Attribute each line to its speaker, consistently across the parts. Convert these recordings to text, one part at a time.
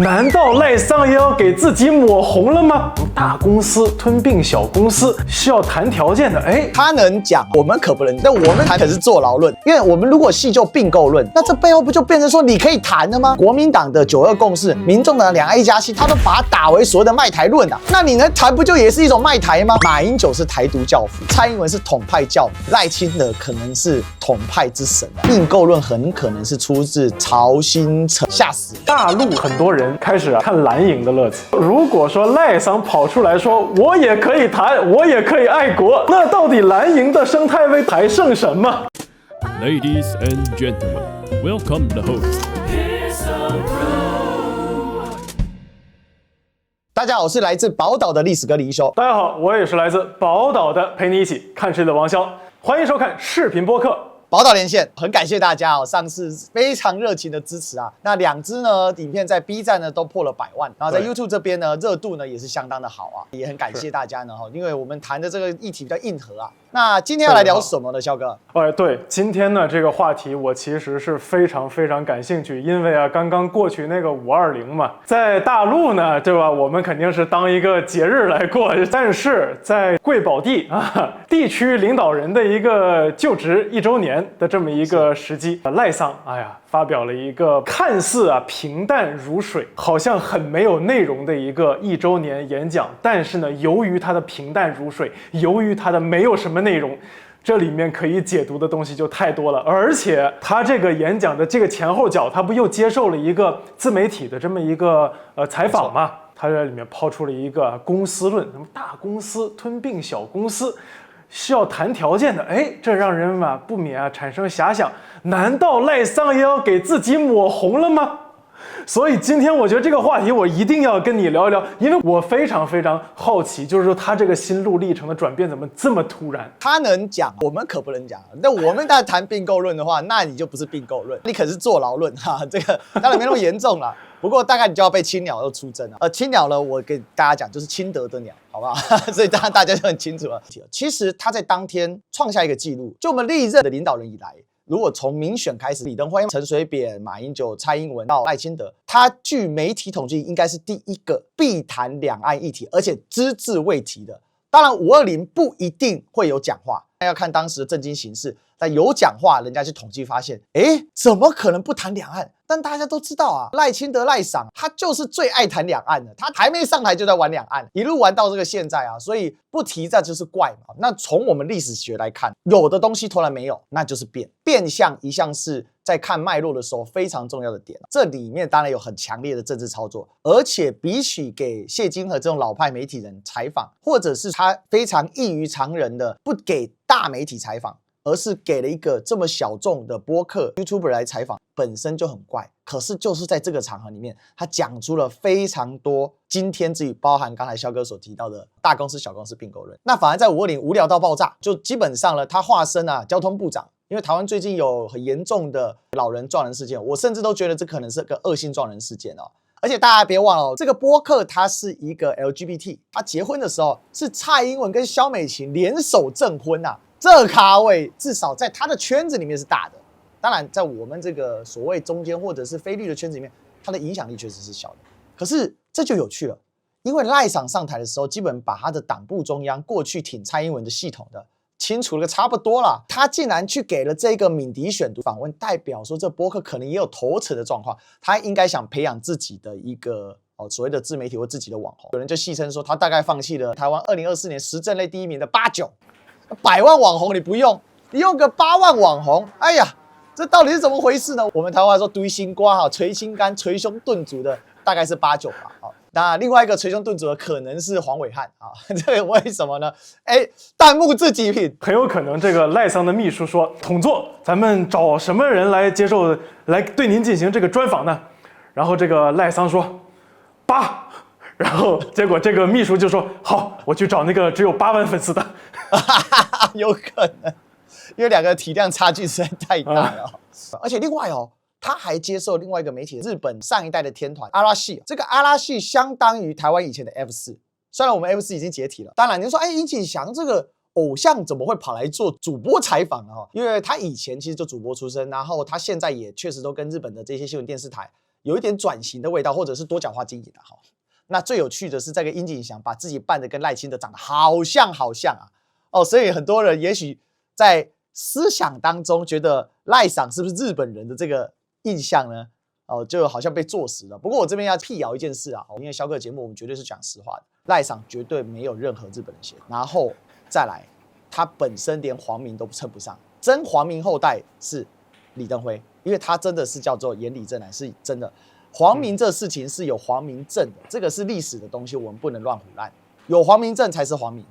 Speaker 1: 难道赖桑也要给自己抹红了吗？大公司吞并小公司是要谈条件的，
Speaker 2: 他能讲，我们可不能。但我们谈可是坐牢论，因为我们如果细就并购论，那这背后不就变成说你可以谈了吗？国民党的9·2共识，民众党的两岸一家亲，他都把它打为所谓的卖台论啊。那你能谈不就也是一种卖台吗？马英九是台独教父，蔡英文是统派教父，赖清德可能是统派之神啊。并购论很可能是出自曹兴诚，吓死！
Speaker 1: 大陆很多人开始看蓝营的乐子。如果说赖桑跑出来说我也可以谈，我也可以爱国，那到底蓝营的生态位还剩什么
Speaker 3: ？Ladies and gentlemen, welcome the host.
Speaker 2: 大家好，我是来自宝岛的历史哥李一修。
Speaker 1: 大家好，我也是来自宝岛的陪你一起看世界的王骁，欢迎收看视频播客。
Speaker 2: 宝岛连线，很感谢大家哦，上次非常热情的支持啊。那2支呢影片在 B 站呢都破了100万，然后在 YouTube 这边呢热度呢也是相当的好啊，也很感谢大家呢因为我们谈的这个议题比较硬核啊。那今天要来聊什么呢，肖哥？
Speaker 1: 对，今天呢这个话题我其实是非常感兴趣，因为啊刚刚过去那个520嘛，在大陆呢，对吧？我们肯定是当一个节日来过，但是在贵宝地啊，地区领导人的一个就职1周年的这么一个时机，赖桑发表了一个看似平淡如水，好像很没有内容的一个1周年演讲，但是呢，由于它的平淡如水，由于它的没有什么内容，这里面可以解读的东西就太多了。而且他这个演讲的这个前后脚，他不又接受了一个自媒体的这么一个采访吗？他在里面抛出了一个公司论，什么大公司吞并小公司是要谈条件的，这让人不免产生遐想，难道赖桑也要给自己抹红了吗？所以今天我觉得这个话题我一定要跟你聊一聊，因为我非常好奇，就是说他这个心路历程的转变怎么这么突然？
Speaker 2: 他能讲，我们可不能讲。那我们在谈并购论的话，那你就不是并购论，你可是坐牢论哈。这个当然没那么严重啦，不过大概你就要被青鸟又出征了。青鸟呢，我给大家讲，就是清德的鸟，好不好？所以当然大家就很清楚了。其实他在当天创下一个记录，就我们历任的领导人以来。如果从民选开始，李登辉、陈水扁、马英九、蔡英文到赖清德，他据媒体统计应该是第一个必谈两岸议题，而且只字未提的。当然520不一定会有讲话，要看当时的政经形势。但有讲话，人家去统计发现，怎么可能不谈两岸？但大家都知道啊，赖清德赖桑他就是最爱谈两岸的，他还没上台就在玩两岸，一路玩到这个现在啊，所以不提这就是怪嘛。那从我们历史学来看，有的东西突然没有，那就是变相一向是在看脉络的时候非常重要的点。这里面当然有很强烈的政治操作，而且比起给谢金河这种老派媒体人采访，或者是他非常异于常人的不给大媒体采访，而是给了一个这么小众的播客 YouTuber 来采访，本身就很怪。可是就是在这个场合里面，他讲出了非常多惊天之语，包含刚才肖哥所提到的大公司小公司并购论。那反而在520无聊到爆炸，就基本上他化身交通部长。因为台湾最近有很严重的老人撞人事件，我甚至都觉得这可能是个恶性撞人事件哦。而且大家别忘了这个播客他是一个 LGBT， 他结婚的时候是蔡英文跟萧美琴联手证婚啊。这咖位至少在他的圈子里面是大的，当然在我们这个所谓中间或者是非绿的圈子里面，他的影响力确实是小的。可是这就有趣了，因为赖桑上台的时候，基本把他的党部中央过去挺蔡英文的系统的清除了个差不多了，他竟然去给了这个敏迪选读访问，代表说这播客可能也有头扯的状况，他应该想培养自己的一个所谓的自媒体或自己的网红。有人就戏称说他大概放弃了台湾2024年时政类第1名的89。100万网红你不用，你用个8万网红，哎呀，这到底是怎么回事呢？我们台湾说堆心瓜捶心肝、捶胸顿足的大概是8、9吧。那另外一个捶胸顿足的可能是黄伟汉啊，这个为什么呢？弹幕自己品，
Speaker 1: 很有可能这个赖桑的秘书说，统座，咱们找什么人来接受来对您进行这个专访呢？然后这个赖桑说8。然后结果这个秘书就说好，我去找那个只有8万粉丝的。
Speaker 2: 有可能，因为2个体量差距实在太大了。而且另外他还接受另外一个媒体，日本上一代的天团阿拉西。这个阿拉西相当于台湾以前的 F4，虽然我们 F4已经解体了。当然你说殷景祥这个偶像怎么会跑来做主播采访呢？因为他以前其实就主播出身，然后他现在也确实都跟日本的这些新闻电视台有一点转型的味道，或者是多角化经营的哈。那最有趣的是，这个殷景祥把自己扮的跟赖清德长得好像啊，所以很多人也许在思想当中觉得赖桑是不是日本人的这个印象呢？就好像被坐实了。不过我这边要辟谣一件事啊，因为萧哥节目我们绝对是讲实话的，赖桑绝对没有任何日本人血，然后再来，他本身连皇民都称不上，真皇民后代是李登辉，因为他真的是叫做眼里正蓝，是真的。皇民这事情是有皇民证的，这个是历史的东西，我们不能乱胡乱。有皇民证才是皇民，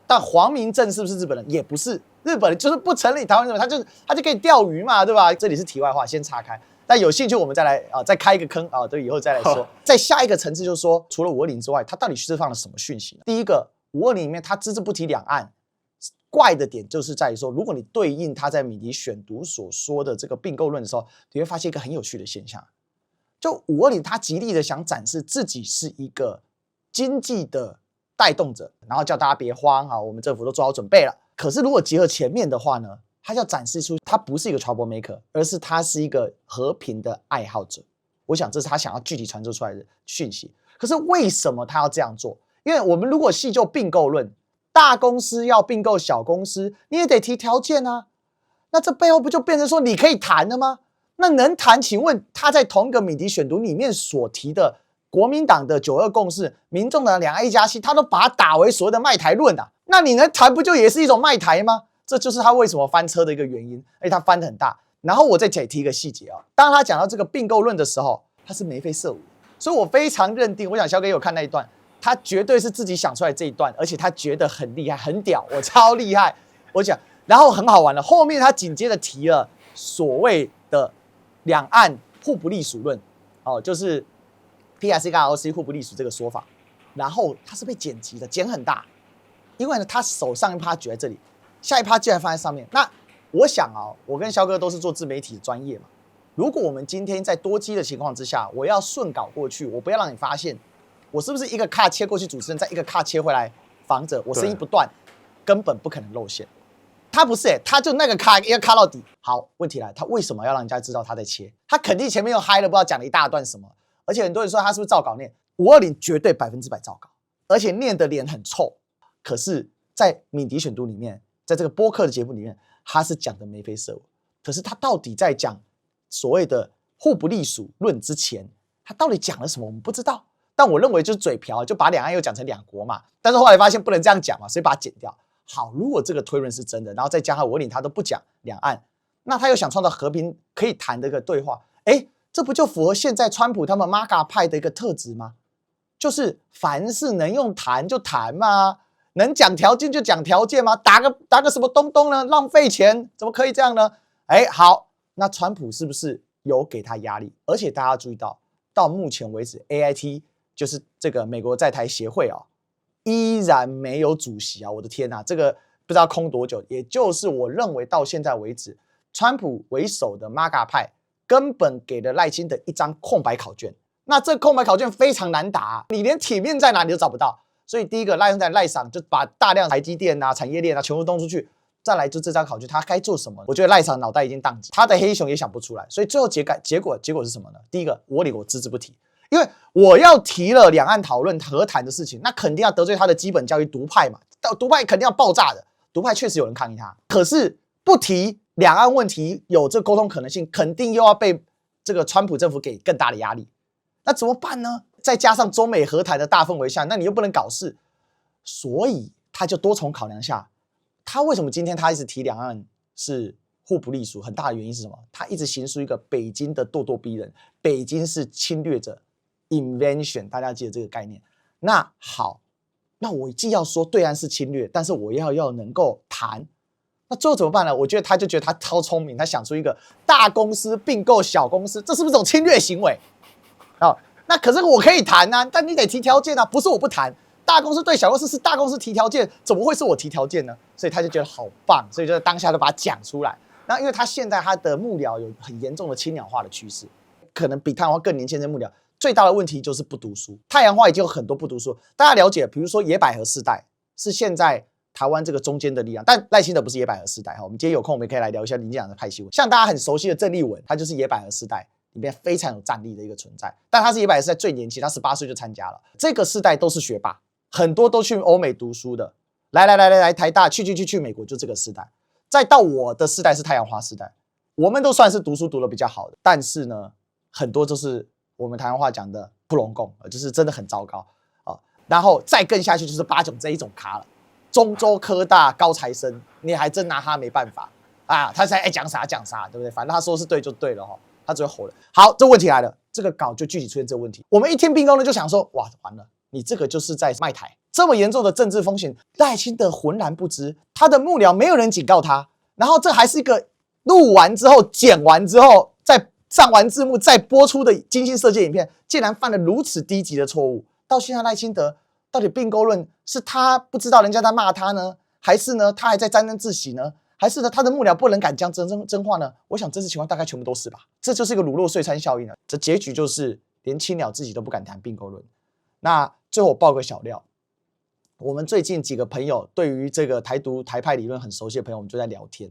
Speaker 2: 但皇民证是不是日本人？也不是，日本人就是不承认台湾人，他就可以钓鱼嘛，对吧？这里是题外话，先岔开。但有兴趣我们再来再开一个坑啊，对，以后再来说。在下一个层次就是说，除了520之外，他到底释放了什么讯息呢？第一个，520里面他只字不提两岸。怪的点就是在于说，如果你对应他在米迪选读所说的这个并购论的时候，你会发现一个很有趣的现象。就520他极力的想展示自己是一个经济的带动者，然后叫大家别慌啊，我们政府都做好准备了。可是如果结合前面的话呢，他要展示出他不是一个 trouble maker， 而是他是一个和平的爱好者。我想这是他想要具体传输出来的讯息。可是为什么他要这样做？因为我们如果细就并购论，大公司要并购小公司，你也得提条件啊。那这背后不就变成说你可以谈了吗？那能谈？请问他在同一个米迪选读里面所提的国民党的9·2共识、民众党两岸1+7，他都把它打为所谓的卖台论啊。那你能谈不就也是一种卖台吗？这就是他为什么翻车的一个原因，而且他翻得很大。然后我再提一个细节啊，当他讲到这个并购论的时候，他是眉飞色舞，所以我非常认定，我想肖哥有看那一段，他绝对是自己想出来这一段，而且他觉得很厉害、很屌，我超厉害。我讲，然后很好玩了，后面他紧接着提了所谓的两岸互不隶属论，就是 PRC 跟 ROC 互不隶属这个说法，然后他是被剪辑的，剪很大，因为呢他手上一趴举在这里，下一趴竟然放在上面。那我想我跟肖哥都是做自媒体的专业嘛，如果我们今天在多机的情况之下，我要顺稿过去，我不要让你发现，我是不是一个卡切过去，主持人再一个卡切回来防着，我声音不断，根本不可能露馅。他不是他就那个卡一个卡到底。好，问题来，他为什么要让人家知道他在切？他肯定前面又嗨了，不知道讲了一大段什么，而且很多人说他是不是照稿念？520绝对100%照稿，而且念的脸很臭。可是，在敏迪选读里面，在这个播客的节目里面，他是讲的眉飞色舞。可是他到底在讲所谓的互不隶属论之前，他到底讲了什么？我们不知道。但我认为就是嘴瓢，就把两岸又讲成两国嘛。但是后来发现不能这样讲嘛，所以把它剪掉。好，如果这个推论是真的，然后再加上520他都不讲两岸，那他又想创造和平可以谈的一个对话，这不就符合现在川普他们 MAGA 派的一个特质吗？就是凡事能用谈就谈嘛，能讲条件就讲条件嘛，打个什么东东呢？浪费钱，怎么可以这样呢？好，那川普是不是有给他压力？而且大家注意到目前为止 ，AIT 就是这个美国在台协会依然没有主席啊！我的天哪，这个不知道空多久。也就是我认为到现在为止，川普为首的 MAGA 派根本给了赖清德一张空白考卷。那这空白考卷非常难答，你连体面在哪里都找不到。所以第一个赖桑就把大量台积电啊、产业链啊全部东出去。再来就这张考卷，他该做什么？我觉得赖桑脑袋已经宕机，他的黑熊也想不出来。所以最后结果是什么呢？第一个，我只字不提。因为我要提了两岸讨论和谈的事情，那肯定要得罪他的基本教育独派嘛，独派肯定要爆炸的，独派确实有人抗议他，可是不提两岸问题有这沟通可能性，肯定又要被这个川普政府给更大的压力，那怎么办呢？再加上中美和谈的大氛围下，那你又不能搞事，所以他就多重考量下，他为什么今天他一直提两岸是互不隶属，很大的原因是什么？他一直形塑一个北京的咄咄逼人，北京是侵略者。Invention， 大家记得这个概念。那好，那我既要说对岸是侵略，但是我要能够谈，那最后怎么办呢？我觉得他就觉得他超聪明，他想出一个大公司并购小公司，这是不是一种侵略行为？那可是我可以谈啊，但你得提条件啊，不是我不谈。大公司对小公司是大公司提条件，怎么会是我提条件呢？所以他就觉得好棒，所以就在当下就把它讲出来。那因为他现在他的幕僚有很严重的青鸟化的趋势，可能比太阳花更年轻的幕僚。最大的问题就是不读书，太阳花已经有很多不读书。大家了解，比如说野百合世代是现在台湾这个中间的力量，但赖清德不是野百合世代。我们今天有空我们也可以来聊一下林进党的派系。像大家很熟悉的郑丽文，他就是野百合世代。里面非常有战力的一个存在。但他是100世代最年轻，他18岁就参加了。这个世代都是学霸，很多都去欧美读书的。来台大，去美国，就这个世代。再到我的世代是太阳花世代，我们都算是读书读得比较好的，但是呢，很多都是我们台湾话讲的不拢共，就是真的很糟糕啊。然后再更下去就是8种这一种咖了。中州科大高材生，你还真拿他没办法啊！他才爱讲啥讲啥，对不对？反正他说是对就对了哈，他只会吼了。好，这问题来了，这个稿就具体出现这个问题。我们一听并购呢，就想说，哇，完了，你这个就是在卖台，这么严重的政治风险，赖清德浑然不知，他的幕僚没有人警告他，然后这还是一个录完之后、剪完之后、再上完字幕再播出的精心设计影片，竟然犯了如此低级的错误，到现在赖清德。到底并购论是他不知道人家在骂他呢，还是呢他还在沾沾自喜呢，还是呢他的幕僚不能敢讲真话呢？我想真实情况大概全部都是吧。这就是一个乳酪碎餐效应了。这结局就是连青鸟自己都不敢谈并购论。那最后我爆个小料，我们最近几个朋友对于这个台独台派理论很熟悉的朋友，我们就在聊天，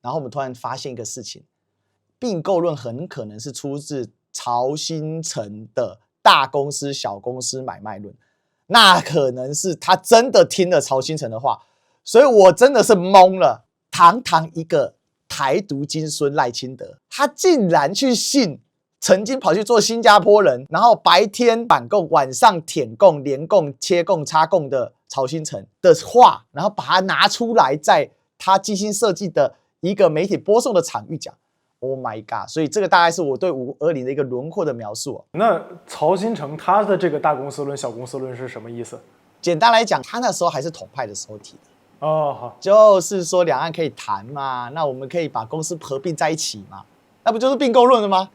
Speaker 2: 然后我们突然发现一个事情，并购论很可能是出自曹兴诚的大公司小公司买卖论。那可能是他真的听了曹兴诚的话，所以我真的是懵了。堂堂一个台独金孙赖清德，他竟然去信曾经跑去做新加坡人，然后白天反共、晚上舔共、连共、切共、插共的曹兴诚的话，然后把它拿出来，在他精心设计的一个媒体播送的场域讲。Oh my god！ 所以这个大概是我对520的一个轮廓的描述。
Speaker 1: 那曹兴诚他的这个大公司论、小公司论是什么意思？
Speaker 2: 简单来讲，他那时候还是统派的时候提的。
Speaker 1: 哦，好，
Speaker 2: 就是说两岸可以谈嘛，那我们可以把公司合并在一起嘛，那不就是并购论了吗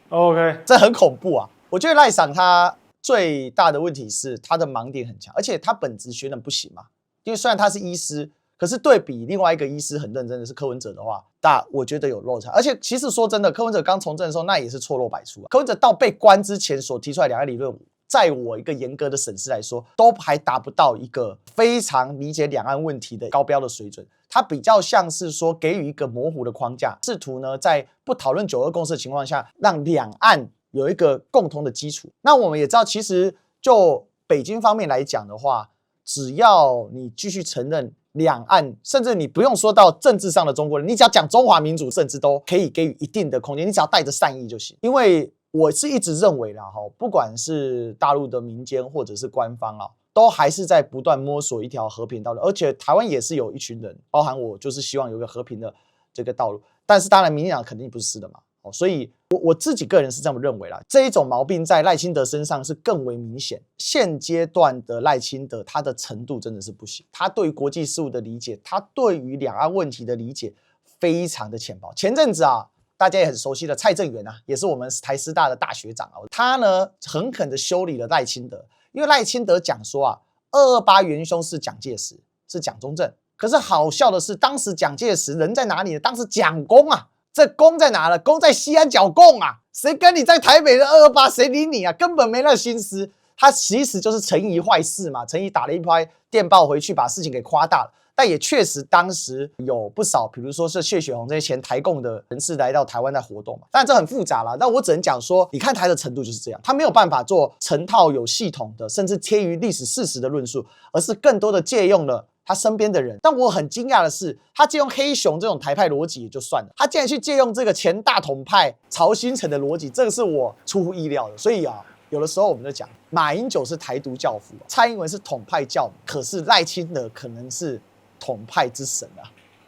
Speaker 1: ？OK，
Speaker 2: 这很恐怖啊！我觉得赖赏他最大的问题是他的盲点很强，而且他本职学能不行嘛，因为虽然他是医师。可是对比另外一个医师很认真的是柯文哲的话，我觉得有落差。而且其实说真的，柯文哲刚从政的时候，那也是错落百出啊。柯文哲到被关之前所提出来两岸理论，在我一个严格的审视来说，都还达不到一个非常理解两岸问题的高标的水准。它比较像是说给予一个模糊的框架，试图呢在不讨论9·2共识的情况下，让两岸有一个共同的基础。那我们也知道，其实就北京方面来讲的话，只要你继续承认。两岸，甚至你不用说到政治上的中国人，你只要讲中华民族，甚至都可以给予一定的空间，你只要带着善意就行。因为我是一直认为啦，不管是大陆的民间或者是官方啊，都还是在不断摸索一条和平道路，而且台湾也是有一群人，包含我，就是希望有一个和平的这个道路。但是当然，民进党肯定不是的嘛，所以我自己个人是这么认为啦。这一种毛病在赖清德身上是更为明显。现阶段的赖清德，他的程度真的是不行。他对于国际事务的理解，他对于两岸问题的理解非常的浅薄。前阵子啊，大家也很熟悉的蔡正元啊，也是我们台师大的大学长啊，他呢狠狠的修理了赖清德，因为赖清德讲说啊，228元凶是蒋介石，是蒋中正。可是好笑的是，当时蒋介石人在哪里呢？当时蒋公啊。这功在哪了？功在西安剿共啊！谁跟你在台北的228，谁理你啊？根本没那心思。他其实就是陈仪坏事嘛，陈仪打了一拍电报回去，把事情给夸大了。但也确实当时有不少，比如说是谢雪红这些前台共的人士来到台湾在活动嘛。当然这很复杂啦，但我只能讲说，你看台的程度就是这样，他没有办法做成套有系统的，甚至贴于历史事实的论述，而是更多的借用了。他身边的人，但我很惊讶的是，他借用黑熊这种台派逻辑也就算了，他竟然去借用这个前大统派曹兴诚的逻辑，这个是我出乎意料的。所以啊，有的时候我们就讲，马英九是台独教父，蔡英文是统派教母，可是赖清德可能是统派之神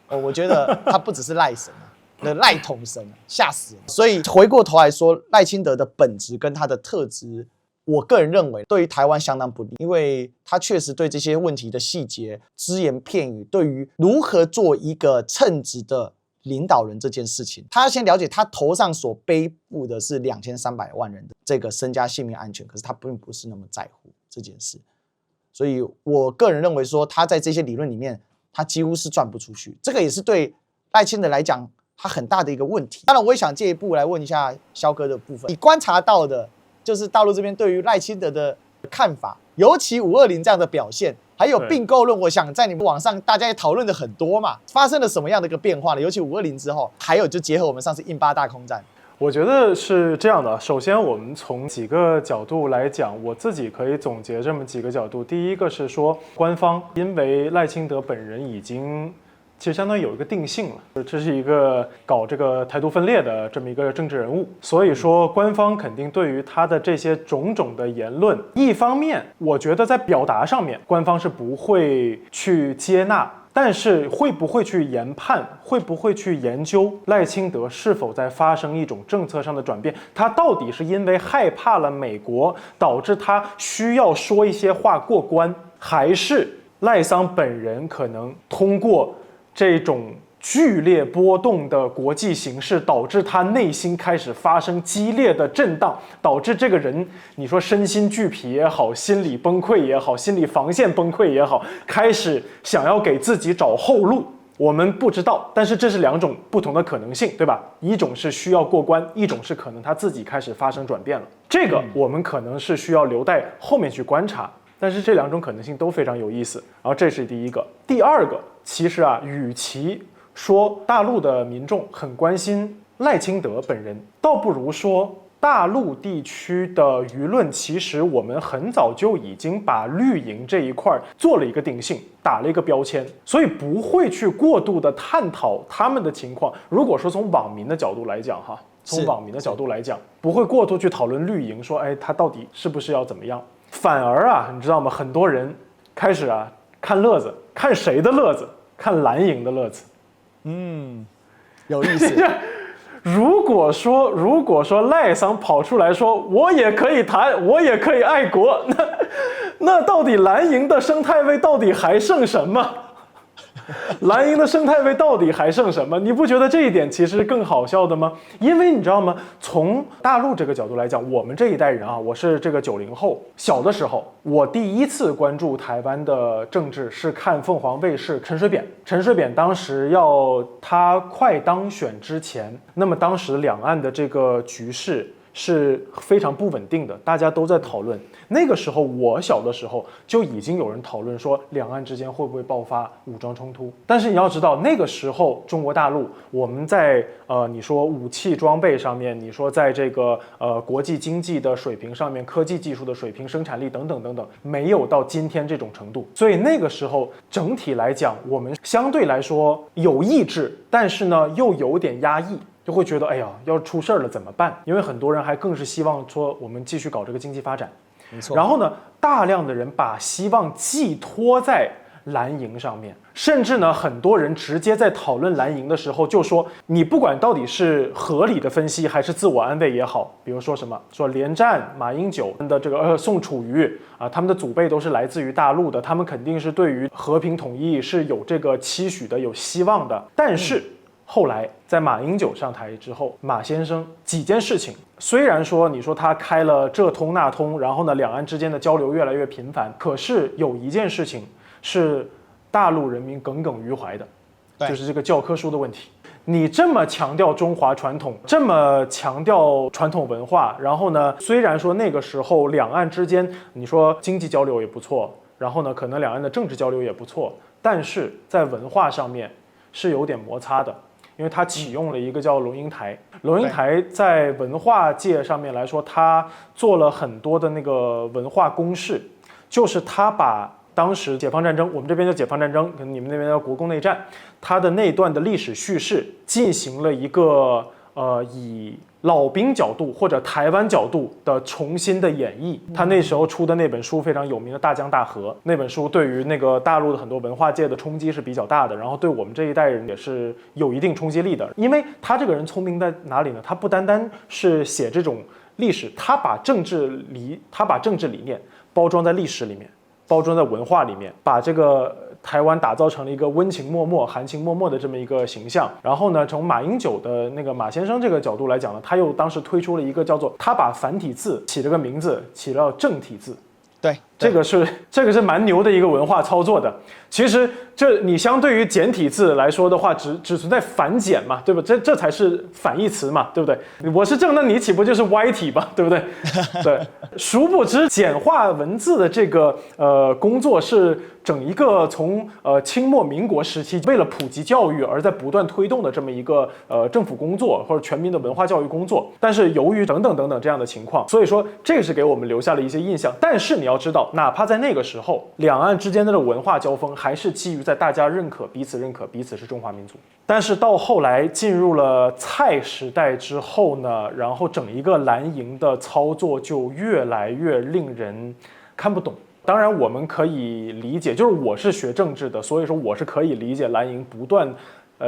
Speaker 2: 啊！我觉得他不只是赖神啊，赖统神啊，吓死人！所以回过头来说，赖清德的本质跟他的特质。我个人认为，对于台湾相当不利，因为他确实对这些问题的细节、只言片语，对于如何做一个称职的领导人这件事情，他要先了解他头上所背负的是2300万人的这个身家性命安全，可是他并不是那么在乎这件事，所以我个人认为说，他在这些理论里面，他几乎是转不出去，这个也是对赖清德来讲他很大的一个问题。当然，我也想借一步来问一下萧哥的部分，你观察到的。就是大陆这边对于赖清德的看法，尤其520这样的表现，还有并购论，我想在你们网上大家也讨论的很多嘛，发生了什么样的一个变化呢？尤其520之后，还有就结合我们上次印巴大空战，
Speaker 1: 我觉得是这样的。首先，我们从几个角度来讲，我自己可以总结这么几个角度。第一个是说，官方因为赖清德本人已经其实相当于有一个定性了，这是一个搞这个台独分裂的这么一个政治人物，所以说官方肯定对于他的这些种种的言论，一方面我觉得在表达上面，官方是不会去接纳。但是会不会去研判，会不会去研究赖清德是否在发生一种政策上的转变？他到底是因为害怕了美国，导致他需要说一些话过关，还是赖桑本人可能通过这种剧烈波动的国际形势，导致他内心开始发生激烈的震荡，导致这个人，你说身心俱疲也好，心理崩溃也好，心理防线崩溃也好，开始想要给自己找后路。我们不知道，但是这是两种不同的可能性，对吧？一种是需要过关，一种是可能他自己开始发生转变了。这个我们可能是需要留待后面去观察。但是这两种可能性都非常有意思。然后这是第一个。第二个，其实与其说大陆的民众很关心赖清德本人，倒不如说大陆地区的舆论，其实我们很早就已经把绿营这一块做了一个定性，打了一个标签，所以不会去过度的探讨他们的情况。如果说从网民的角度来讲，从网民的角度来讲，不会过度去讨论绿营，说他到底是不是要怎么样，反而你知道吗？很多人开始看乐子，看谁的乐子？看蓝营的乐子。
Speaker 2: 有意思。
Speaker 1: 如果说赖桑跑出来说我也可以谈，我也可以爱国，那到底蓝营的生态位到底还剩什么？蓝营的生态位到底还剩什么？你不觉得这一点其实更好笑的吗？因为你知道吗？从大陆这个角度来讲，我们这一代人我是这个90后，小的时候，我第一次关注台湾的政治是看凤凰卫视陈水扁。陈水扁当时要他快当选之前，那么当时两岸的这个局势是非常不稳定的，大家都在讨论。那个时候我小的时候就已经有人讨论说两岸之间会不会爆发武装冲突。但是你要知道，那个时候中国大陆我们在你说武器装备上面，你说在这个国际经济的水平上面，科技技术的水平，生产力等等等等，没有到今天这种程度。所以那个时候整体来讲，我们相对来说有意志，但是呢又有点压抑。就会觉得要出事了怎么办？因为很多人还更是希望说我们继续搞这个经济发展，
Speaker 2: 没错。
Speaker 1: 然后呢，大量的人把希望寄托在蓝营上面，甚至呢，很多人直接在讨论蓝营的时候就说，你不管到底是合理的分析还是自我安慰也好，比如说什么说连战、马英九的这个宋楚瑜他们的祖辈都是来自于大陆的，他们肯定是对于和平统一是有这个期许的、有希望的，但是。后来在马英九上台之后，马先生几件事情，虽然说你说他开了这通那通，然后呢两岸之间的交流越来越频繁，可是有一件事情是大陆人民耿耿于怀的，就是这个教科书的问题。你这么强调中华传统，这么强调传统文化，然后呢，虽然说那个时候两岸之间你说经济交流也不错，然后呢可能两岸的政治交流也不错，但是在文化上面是有点摩擦的。因为他启用了一个叫龙应台，龙应台在文化界上面来说，他做了很多的那个文化公示，就是他把当时解放战争，我们这边叫解放战争，可能你们那边叫国共内战，他的那段的历史叙事进行了一个以老兵角度或者台湾角度的重新的演绎。他那时候出的那本书非常有名的《大江大河》，那本书对于那个大陆的很多文化界的冲击是比较大的，然后对我们这一代人也是有一定冲击力的。因为他这个人聪明在哪里呢？他不单单是写这种历史，他把政治理念包装在历史里面，包装在文化里面，把这个台湾打造成了一个温情脉脉、含情脉脉的这么一个形象。然后呢，从马英九的那个马先生这个角度来讲呢，他又当时推出了一个叫做，他把繁体字起了个名字，起了正体字。
Speaker 2: 对，
Speaker 1: 这个是蛮牛的一个文化操作的。其实你相对于简体字来说的话，只存在繁简嘛，对吧？这才是反义词嘛，对不对？我是正，那你岂不就是歪体吧，对不对？对，殊不知简化文字的这个工作是整一个从清末民国时期为了普及教育而在不断推动的这么一个政府工作或者全民的文化教育工作。但是由于等等这样的情况，所以说这个是给我们留下了一些印象。但是你要知道，哪怕在那个时候，两岸之间的文化交锋还是基于在大家彼此认可彼此是中华民族。但是到后来进入了蔡时代之后呢，然后整一个蓝营的操作就越来越令人看不懂。当然我们可以理解，就是我是学政治的，所以说我是可以理解蓝营不断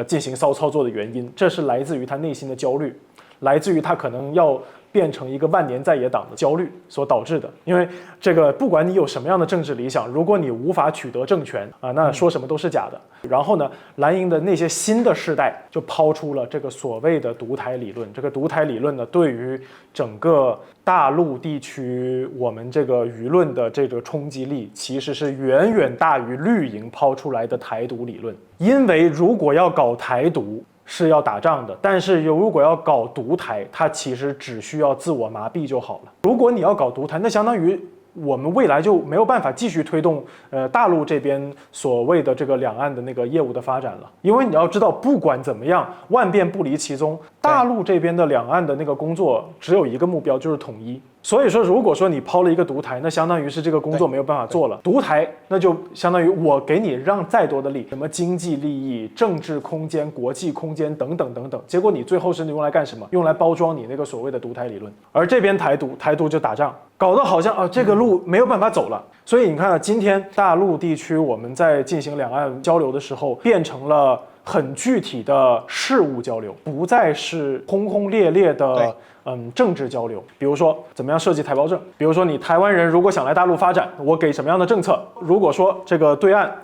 Speaker 1: 进行骚操作的原因，这是来自于他内心的焦虑，来自于他可能要变成一个万年在野党的焦虑所导致的。因为这个不管你有什么样的政治理想，如果你无法取得政权啊，那说什么都是假的。然后呢，蓝营的那些新的世代就抛出了这个所谓的独台理论。这个独台理论呢，对于整个大陆地区我们这个舆论的这个冲击力，其实是远远大于绿营抛出来的台独理论。因为如果要搞台独是要打仗的，但是如果要搞独台，它其实只需要自我麻痹就好了。如果你要搞独台，那相当于我们未来就没有办法继续推动大陆这边所谓的这个两岸的那个业务的发展了。因为你要知道，不管怎么样，万变不离其宗，大陆这边的两岸的那个工作只有一个目标，就是统一。所以说，如果说你抛了一个独台，那相当于是这个工作没有办法做了。独台那就相当于我给你让再多的力，什么经济利益、政治空间、国际空间等等，结果你最后是用来干什么？用来包装你那个所谓的独台理论。而这边台独就打仗，搞得好像这个路没有办法走了。所以你看今天大陆地区我们在进行两岸交流的时候，变成了很具体的事务交流，不再是轰轰烈烈的政治交流。比如说怎么样设计台胞证，比如说你台湾人如果想来大陆发展，我给什么样的政策。如果说这个对岸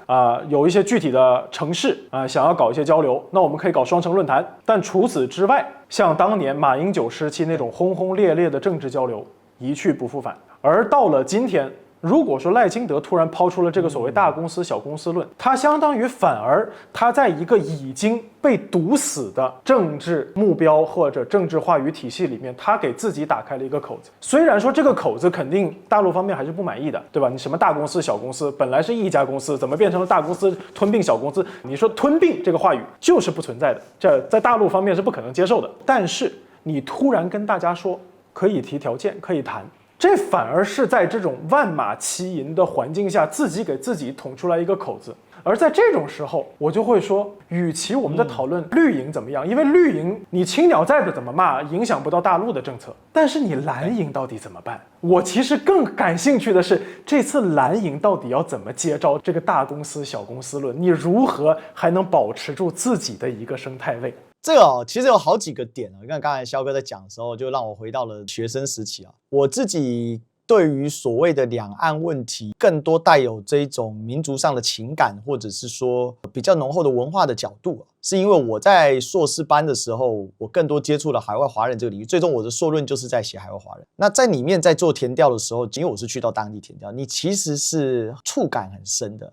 Speaker 1: 有一些具体的城市想要搞一些交流，那我们可以搞双城论坛。但除此之外，像当年马英九时期那种轰轰烈烈的政治交流一去不复返。而到了今天，如果说赖清德突然抛出了这个所谓大公司小公司论，他相当于反而他在一个已经被堵死的政治目标或者政治话语体系里面，他给自己打开了一个口子。虽然说这个口子肯定大陆方面还是不满意的，对吧？你什么大公司小公司，本来是一家公司，怎么变成了大公司吞并小公司？你说吞并这个话语就是不存在的，这在大陆方面是不可能接受的。但是你突然跟大家说可以提条件，可以谈，这反而是在这种万马齐喑的环境下，自己给自己捅出来一个口子。而在这种时候，我就会说，与其我们在讨论绿营怎么样，因为绿营你青鸟再怎么骂，影响不到大陆的政策，但是你蓝营到底怎么办？我其实更感兴趣的是，这次蓝营到底要怎么接招这个大公司小公司论？你如何还能保持住自己的一个生态位？
Speaker 2: 这个其实有好几个点你看刚才肖哥在讲的时候，就让我回到了学生时期我自己对于所谓的两岸问题，更多带有这种民族上的情感，或者是说比较浓厚的文化的角度是因为我在硕士班的时候，我更多接触了海外华人这个领域，最终我的硕论就是在写海外华人。那在里面在做田调的时候，因为我是去到当地田调，你其实是触感很深的。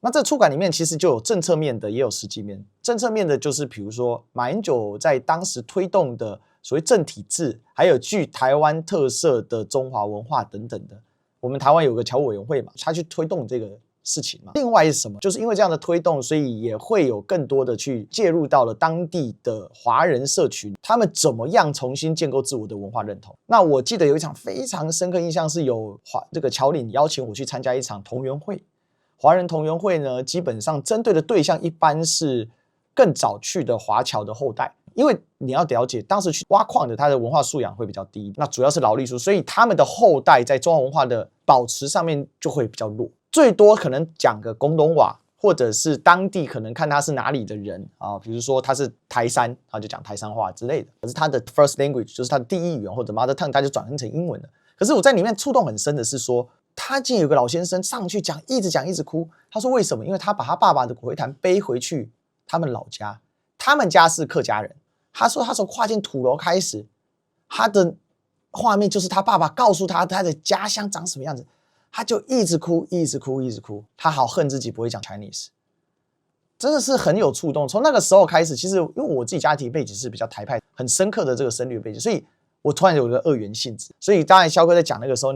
Speaker 2: 那这触感里面其实就有政策面的，也有实际面。政策面的就是比如说马英九在当时推动的所谓政体制，还有具台湾特色的中华文化等等的。我们台湾有个侨务委员会嘛，他去推动这个事情嘛。另外是什么？就是因为这样的推动，所以也会有更多的去介入到了当地的华人社群，他们怎么样重新建构自我的文化认同。那我记得有一场非常深刻印象，是有这个侨领邀请我去参加一场同源会。华人同源会呢，基本上针对的对象一般是更早去的华侨的后代，因为你要了解，当时去挖矿的他的文化素养会比较低，那主要是劳力数，所以他们的后代在中华文化的保持上面就会比较弱，最多可能讲个广东话，或者是当地可能看他是哪里的人比如说他是台山，他就讲台山话之类的，可是他的 first language 就是他的第一语言或者 mother tongue， 他就转成英文了。可是我在里面触动很深的是说，他竟然有个老先生上去讲，一直讲一直哭。他说为什么？因为他把他爸爸的骨灰坛背回去他们老家，他们家是客家人。他说他从跨进土楼开始，他的画面就是他爸爸告诉他他的家乡长什么样子。他就一直哭，一直哭，一直哭，他好恨自己不会讲 Chinese， 真的是很有触动。从那个时候开始，其实因为我自己家庭背景是比较台派，很深刻的这个深绿背景，所以我突然有个二元性质。所以当然肖哥在讲那个时候，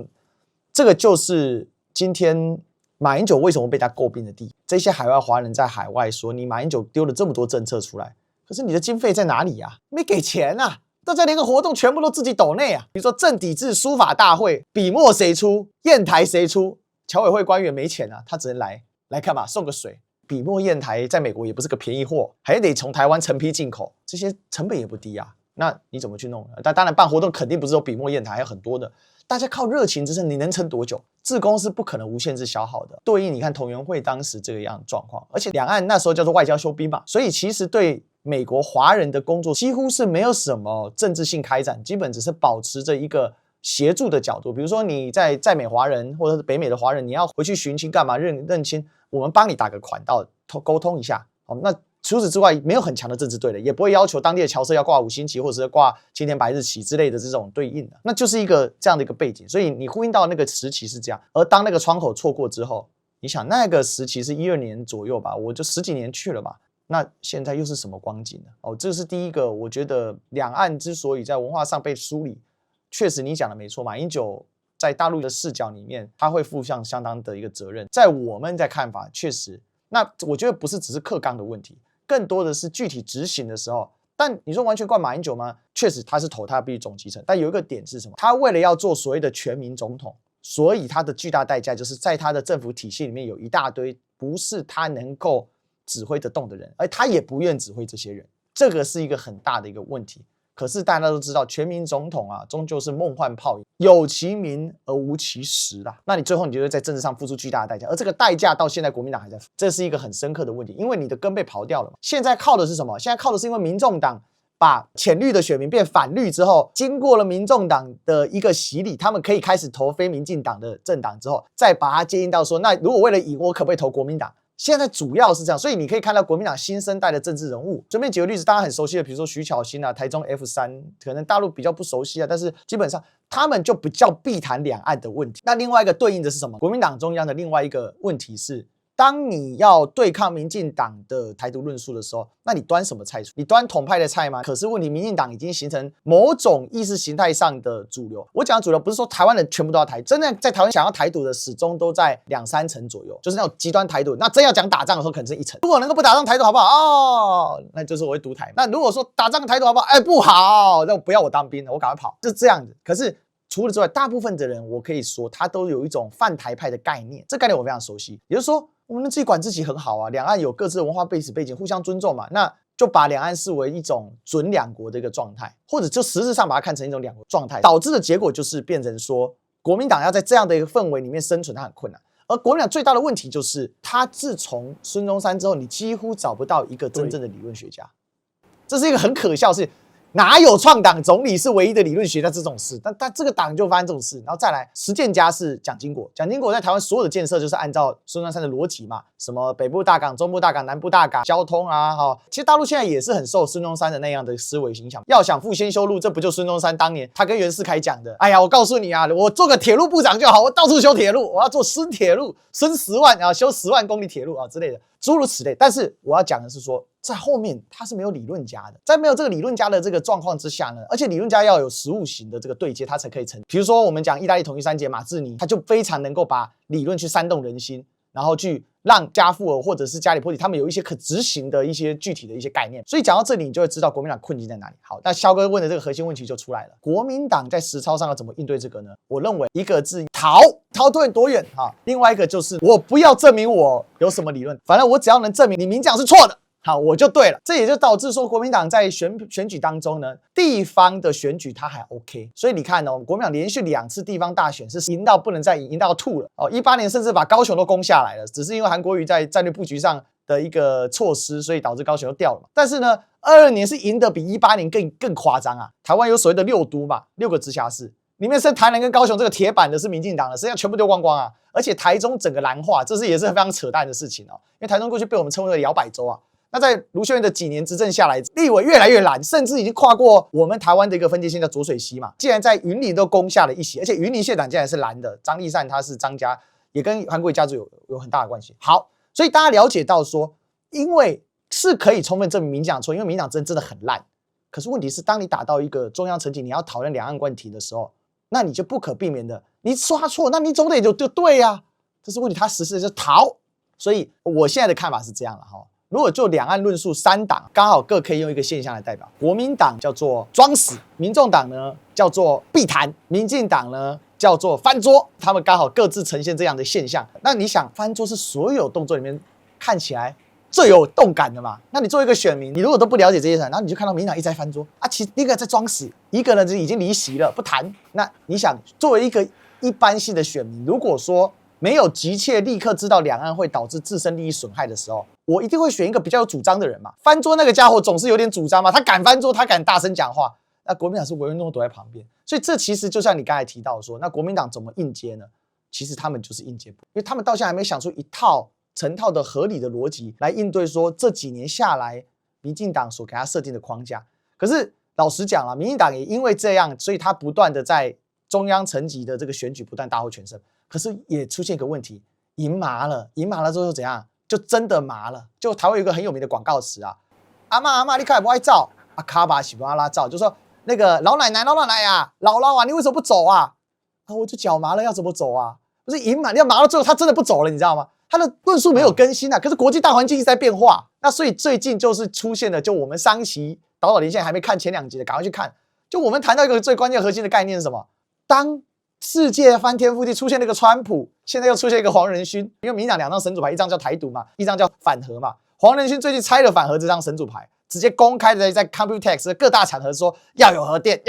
Speaker 2: 这个就是今天马英九为什么被他诟病的地方。这些海外华人在海外说，你马英九丢了这么多政策出来，可是你的经费在哪里啊？没给钱啊！大家连个活动全部都自己抖内啊！比如说正抵制书法大会，笔墨谁出，砚台谁出？侨委会官员没钱啊，他只能来干嘛？送个水。笔墨砚台在美国也不是个便宜货，还得从台湾成批进口，这些成本也不低啊。那你怎么去弄呢？但当然办活动肯定不是有笔墨砚台，还有很多的。大家靠热情之声，你能撑多久？志工是不可能无限制消耗的。对应你看同源会当时这个样的状况，而且两岸那时候叫做外交休兵嘛，所以其实对美国华人的工作几乎是没有什么政治性开展，基本只是保持着一个协助的角度。比如说你在美华人或者是北美的华人，你要回去寻亲干嘛认亲，我们帮你打个管道沟通一下。那除此之外没有很强的政治对垒，也不会要求当地的侨社要挂5星旗或者是挂青天白日旗之类的这种对应的，那就是一个这样的一个背景。所以你呼应到那个时期是这样，而当那个窗口错过之后，你想那个时期是12年左右吧，我就10几年去了嘛，那现在又是什么光景呢？这是第一个，我觉得两岸之所以在文化上被梳理，确实你讲的没错，马英九在大陆的视角里面，他会负上相当的一个责任。在我们的看法，确实，那我觉得不是只是课纲的问题，更多的是具体执行的时候。但你说完全怪马英九吗？确实他是投他必须总集成，但有一个点是什么？他为了要做所谓的全民总统，所以他的巨大代价就是在他的政府体系里面有一大堆不是他能够指挥得动的人，而他也不愿指挥这些人，这个是一个很大的一个问题。可是大家都知道，全民总统啊，终究是梦幻泡影，有其名而无其实啦。那你最后你就会在政治上付出巨大的代价，而这个代价到现在国民党还在付，这是一个很深刻的问题，因为你的根被刨掉了嘛。现在靠的是什么？现在靠的是因为民众党把浅绿的选民变反绿之后，经过了民众党的一个洗礼，他们可以开始投非民进党的政党之后，再把它接应到说，那如果为了赢，我可不可以投国民党？现在主要是这样，所以你可以看到国民党新生代的政治人物，随便举个例子，大家很熟悉的，比如说徐巧芯啊，台中 F3，可能大陆比较不熟悉啊，但是基本上他们就比较避谈两岸的问题。那另外一个对应的是什么？国民党中央的另外一个问题是，当你要对抗民进党的台独论述的时候，那你端什么菜出？你端统派的菜吗？可是问题，民进党已经形成某种意识形态上的主流。我讲的主流不是说台湾人全部都要台，真正在台湾想要台独的始终都在2-3成左右，就是那种极端台独。那真要讲打仗的时候，可能是1成。如果能够不打仗台独好不好？哦，那就是我会独台。那如果说打仗台独好不好？哎，不好，那不要我当兵了，我赶快跑，就这样子。可是除了之外，大部分的人我可以说，他都有一种泛台派的概念，这概念我非常熟悉，也就是说，我们自己管自己很好啊，两岸有各自的文化背景，互相尊重嘛，那就把两岸视为一种准两国的一个状态，或者就实质上把它看成一种两国状态，导致的结果就是变成说，国民党要在这样的一个氛围里面生存，它很困难。而国民党最大的问题就是，他自从孙中山之后，你几乎找不到一个真正的理论学家，这是一个很可笑的事情。哪有创党总理是唯一的理论学家这种事？但这个党就发生这种事，然后再来实践家是蒋经国。蒋经国在台湾所有的建设就是按照孙中山的逻辑嘛，什么北部大港、中部大港、南部大港、交通啊，其实大陆现在也是很受孙中山的那样的思维影响。要想富先修路，这不就孙中山当年他跟袁世凯讲的？哎呀，我告诉你啊，我做个铁路部长就好，我到处修铁路，我要做孙铁路，孙10万啊，修10万公里铁路啊之类的，诸如此类。但是我要讲的是说，在后面他是没有理论家的，在没有这个理论家的这个状况之下呢，而且理论家要有实务型的这个对接，他才可以成。比如说我们讲意大利统一三杰马志尼，他就非常能够把理论去煽动人心，然后去让加富尔或者是加里波第他们有一些可执行的一些具体的一些概念。所以讲到这里，你就会知道国民党困境在哪里。好，那肖哥问的这个核心问题就出来了，国民党在实操上要怎么应对这个呢？我认为一个字，逃多远啊？另外一个就是我不要证明我有什么理论，反正我只要能证明你民进党是错的，好，我就对了。这也就导致说，国民党在选举当中呢，地方的选举它还 OK。所以你看哦，国民党连续2次地方大选是赢到不能再赢，赢到吐了哦。18年甚至把高雄都攻下来了，只是因为韩国瑜在战略布局上的一个措施，所以导致高雄又掉了嘛。但是呢，22年是赢得比18年更夸张啊。台湾有所谓的6都嘛，6个直辖市，里面剩台南跟高雄这个铁板的是民进党的，实际上全部丢光光啊。而且台中整个蓝化，这是也是非常扯淡的事情哦。因为台中过去被我们称为摇摆州啊。那在卢秀燕的几年执政下来，立委越来越懒，甚至已经跨过我们台湾的一个分界线叫浊水溪嘛。既然在云林都攻下了一席，而且云林县长竟然是蓝的，张丽善他是张家，也跟韩国瑜家族有很大的关系。好，所以大家了解到说，因为是可以充分证明民进党错，因为民进党真的很烂。可是问题是，当你打到一个中央层级，你要讨论两岸问题的时候，那你就不可避免的，你说他错，那你总得就对呀、啊。这是问题，他实施的是逃。所以我现在的看法是这样了哈。如果就两岸论述三党刚好各可以用一个现象来代表，国民党叫做装死，民众党呢叫做避谈，民进党呢叫做翻桌，他们刚好各自呈现这样的现象。那你想，翻桌是所有动作里面看起来最有动感的嘛？那你作为一个选民，你如果都不了解这些人，然后你就看到民进党一直在翻桌啊，其实一个在装死，一个呢就已经离席了不谈。那你想，作为一个一般性的选民，如果说没有急切立刻知道两岸会导致自身利益损害的时候，我一定会选一个比较有主张的人嘛。翻桌那个家伙总是有点主张嘛，他敢翻桌，他敢大声讲话。那国民党是唯唯诺诺躲在旁边，所以这其实就像你刚才提到说，那国民党怎么应接呢？其实他们就是应接不，因为他们到现在还没想出一套成套的合理的逻辑来应对说这几年下来民进党所给他设定的框架。可是老实讲啦，民进党也因为这样，所以他不断的在中央层级的这个选举不断大获全胜。可是也出现一个问题，赢麻了之后怎样？就真的麻了。就台湾有一个很有名的广告词啊，阿嬷你看不爱照啊，卡巴喜欢拉照，就说那个老奶奶啊，姥姥啊，你为什么不走啊？啊，我就脚麻了，要怎么走啊？不是赢麻，你要麻了之后他真的不走了，你知道吗？他的论述没有更新啊，可是国际大环境一直在变化，那所以最近就是出现了，就我们上期导连线还没看前2集的，赶快去看。就我们谈到一个最关键核心的概念是什么？当世界翻天覆地，出现了一个川普，现在又出现一个黄仁勋，因为民进党2张神主牌，一张叫台独嘛，一张叫反核嘛。黄仁勋最近拆了反核这张神主牌，直接公开的在 Computex 各大场合说要有核电，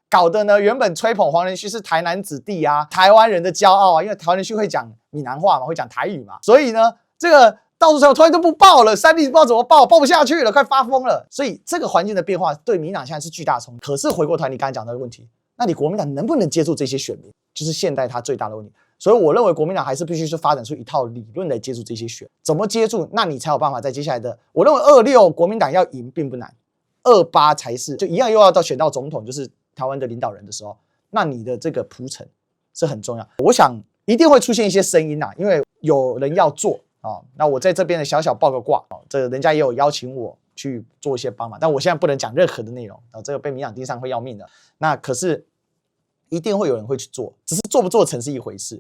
Speaker 2: 搞得呢原本吹捧黄仁勋是台南子弟啊，台湾人的骄傲啊，因为黄仁勋会讲闽南话嘛，会讲台语嘛，所以呢这个到处突然都不报了，三立不知道怎么报不下去了，快发疯了。所以这个环境的变化对民进党现在是巨大冲击。可是回过头来，你刚才讲到的问题，那你国民党能不能接住这些选民，就是现在他最大的问题。所以我认为国民党还是必须去发展出一套理论来接住这些选，怎么接住？那你才有办法在接下来的，我认为26国民党要赢并不难，28才是就一样又要选到总统，就是台湾的领导人的时候，那你的这个铺陈是很重要。我想一定会出现一些声音啊，因为有人要做啊。那我在这边的小小报个卦啊，这个人家也有邀请我去做一些帮忙，但我现在不能讲任何的内容啊，这个被民进党盯上会要命的。那可是一定会有人会去做，只是做不做成是一回事。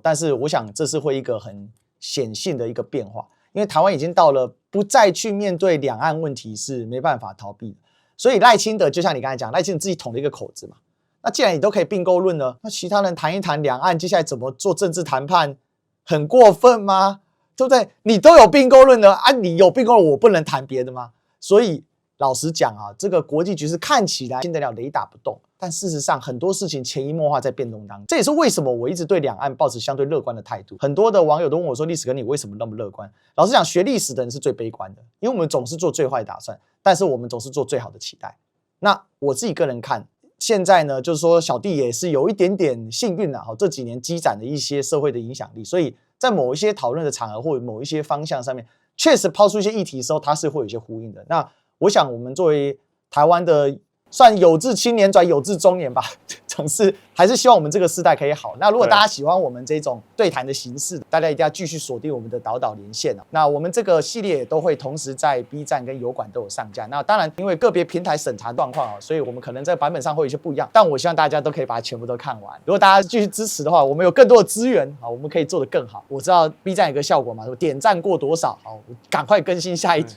Speaker 2: 但是我想这是会一个很显性的一个变化，因为台湾已经到了不再去面对两岸问题是没办法逃避的。所以赖清德就像你刚才讲，赖清德自己捅了一个口子嘛。那既然你都可以并购论了，那其他人谈一谈两岸接下来怎么做政治谈判，很过分吗？对不对？你都有并购论了啊，你有并购论，我不能谈别的吗？所以老实讲啊，这个国际局势看起来进得了雷打不动。但事实上，很多事情潜移默化在变动当中，这也是为什么我一直对两岸抱持相对乐观的态度。很多的网友都问我说：“历史哥，你为什么那么乐观？”老实讲，学历史的人是最悲观的，因为我们总是做最坏打算，但是我们总是做最好的期待。那我自己个人看，现在呢，就是说小弟也是有一点点幸运啦，这几年积攒了一些社会的影响力，所以在某一些讨论的场合或者某一些方向上面，确实抛出一些议题的时候，它是会有一些呼应的。那我想，我们作为台湾的算有志青年转有志中年吧，总是还是希望我们这个世代可以好。那如果大家喜欢我们这种对谈的形式，大家一定要继续锁定我们的岛岛连线啊。那我们这个系列也都会同时在 B 站跟油管都有上架。那当然，因为个别平台审查状况啊，所以我们可能在版本上会有一些不一样。但我希望大家都可以把它全部都看完。如果大家继续支持的话，我们有更多的资源啊，我们可以做得更好。我知道 B 站有个效果嘛，点赞过多少，好，赶快更新下一集。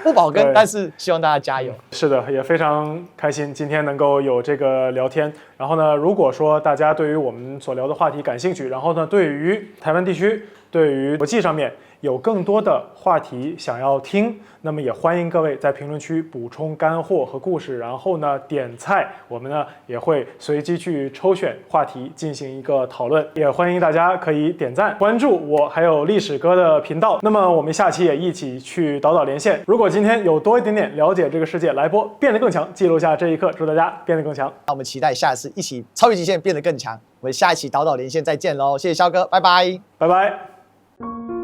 Speaker 2: 不保更，但是希望大家加油。
Speaker 1: 是的，也非常开心今天能够有这个聊天。然后呢，如果说大家对于我们所聊的话题感兴趣，然后呢，对于台湾地区、对于国际上面有更多的话题想要听，那么也欢迎各位在评论区补充干货和故事，然后呢点菜，我们呢也会随机去抽选话题进行一个讨论。也欢迎大家可以点赞、关注我还有历史哥的频道。那么我们下期也一起去岛岛连线。如果今天有多一点点了解这个世界，来播变得更强，记录下这一刻，祝大家变得更强。
Speaker 2: 那我们期待下次一起超越极限，变得更强。我们下一期岛岛连线再见喽，谢谢肖哥，拜拜，
Speaker 1: 拜拜。